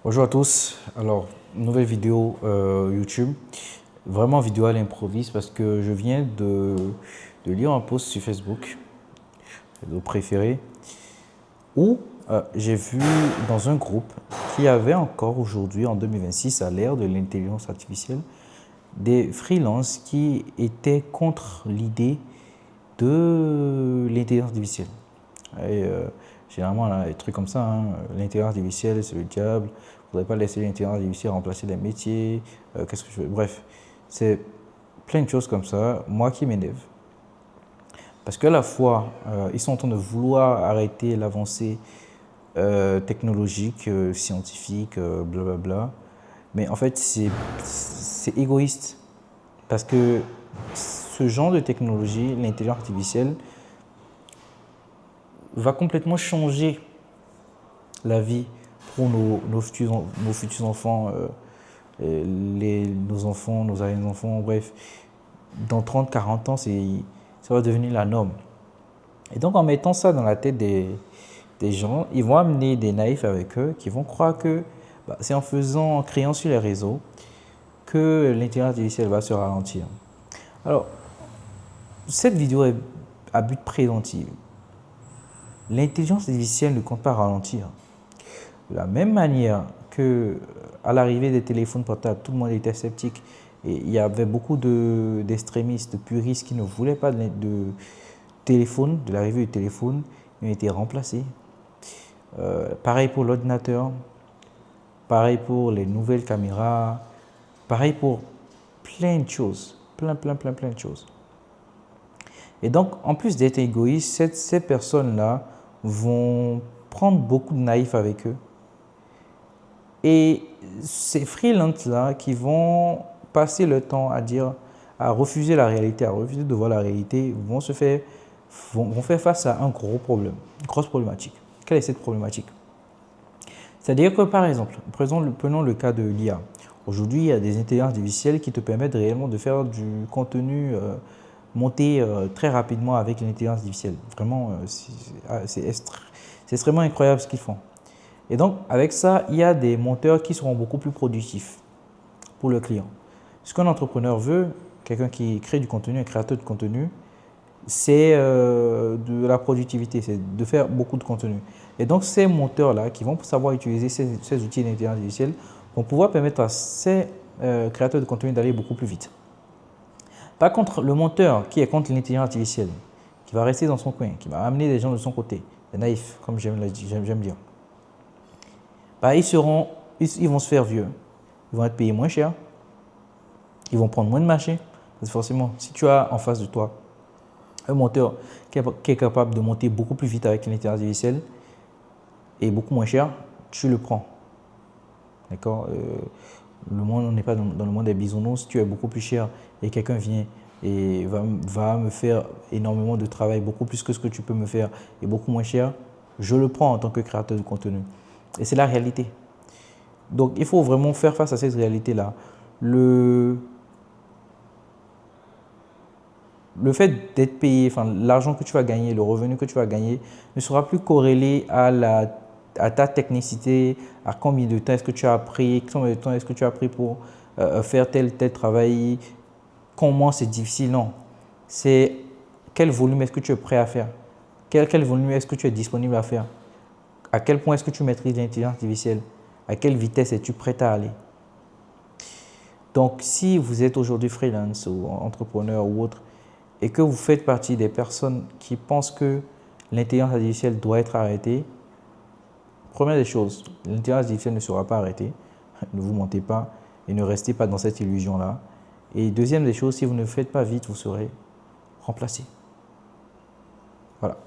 Bonjour à tous. Alors, nouvelle vidéo YouTube. Vraiment vidéo à l'improviste parce que je viens de lire un post sur Facebook, de préféré, où j'ai vu dans un groupe qu'il y avait encore aujourd'hui, en 2026, à l'ère de l'intelligence artificielle, des freelances qui étaient contre l'idée de l'intelligence artificielle. Et, généralement, là, des trucs comme ça, hein, l'intelligence artificielle, c'est le diable. Il ne faudrait pas laisser l'intelligence artificielle remplacer les métiers. Qu'est-ce que je veux? Bref, c'est plein de choses comme ça, moi qui m'énerve. Parce qu'à la fois, ils sont en train de vouloir arrêter l'avancée technologique, scientifique, blablabla. Mais en fait, c'est égoïste. Parce que ce genre de technologie, l'intelligence artificielle, va complètement changer la vie pour nos futurs enfants, nos enfants, nos arrière-enfants, bref. Dans 30, 40 ans, ça va devenir la norme. Et donc, en mettant ça dans la tête des gens, ils vont amener des naïfs avec eux qui vont croire que c'est en créant sur les réseaux que l'intelligence artificielle va se ralentir. Alors, cette vidéo est à but préventif. L'intelligence artificielle ne compte pas ralentir. De la même manière que à l'arrivée des téléphones portables, tout le monde était sceptique et il y avait beaucoup d'extrémistes, de puristes qui ne voulaient pas de téléphone, de l'arrivée du téléphone, ils ont été remplacés. Pareil pour l'ordinateur, pareil pour les nouvelles caméras, pareil pour plein de choses, plein de choses. Et donc, en plus d'être égoïstes, ces personnes-là vont prendre beaucoup de naïfs avec eux. Et ces freelances-là qui vont passer le temps à refuser la réalité, à refuser de voir la réalité, vont faire face à un gros problème, une grosse problématique. Quelle est cette problématique? C'est-à-dire que, par exemple, prenons le cas de l'IA. Aujourd'hui, il y a des intelligences artificielles qui te permettent réellement de faire du contenu monté très rapidement avec l'intelligence artificielle. Vraiment, c'est extrêmement incroyable ce qu'ils font. Et donc, avec ça, il y a des monteurs qui seront beaucoup plus productifs pour le client. Ce qu'un entrepreneur veut, quelqu'un qui crée du contenu, un créateur de contenu, c'est de la productivité, c'est de faire beaucoup de contenu. Et donc, ces monteurs-là qui vont savoir utiliser ces outils d'intelligence artificielle vont pouvoir permettre à ces créateurs de contenu d'aller beaucoup plus vite. Par contre, le monteur qui est contre l'intelligence artificielle, qui va rester dans son coin, qui va amener des gens de son côté, des naïfs, comme j'aime dire, ils vont se faire vieux, ils vont être payés moins cher, ils vont prendre moins de marché. Parce que forcément, si tu as en face de toi un monteur qui est capable de monter beaucoup plus vite avec l'intelligence artificielle et beaucoup moins cher, tu le prends. D'accord? On n'est pas dans le monde des bisounours. Si tu es beaucoup plus cher et quelqu'un vient et va me faire énormément de travail, beaucoup plus que ce que tu peux me faire et beaucoup moins cher, je le prends en tant que créateur de contenu. Et c'est la réalité. Donc, il faut vraiment faire face à cette réalité-là. Le fait d'être payé, enfin, l'argent que tu vas gagner, le revenu que tu vas gagner ne sera plus corrélé à ta technicité, à combien de temps est-ce que tu as appris, combien de temps est-ce que tu as appris pour faire tel travail, comment c'est difficile, non. C'est quel volume est-ce que tu es prêt à faire, quel volume est-ce que tu es disponible à faire, à quel point est-ce que tu maîtrises l'intelligence artificielle, à quelle vitesse es-tu prêt à aller. Donc, si vous êtes aujourd'hui freelance ou entrepreneur ou autre, et que vous faites partie des personnes qui pensent que l'intelligence artificielle doit être arrêtée, première des choses, l'intelligence artificielle ne sera pas arrêtée. Ne vous mentez pas et ne restez pas dans cette illusion-là. Et deuxième des choses, si vous ne faites pas vite, vous serez remplacé. Voilà.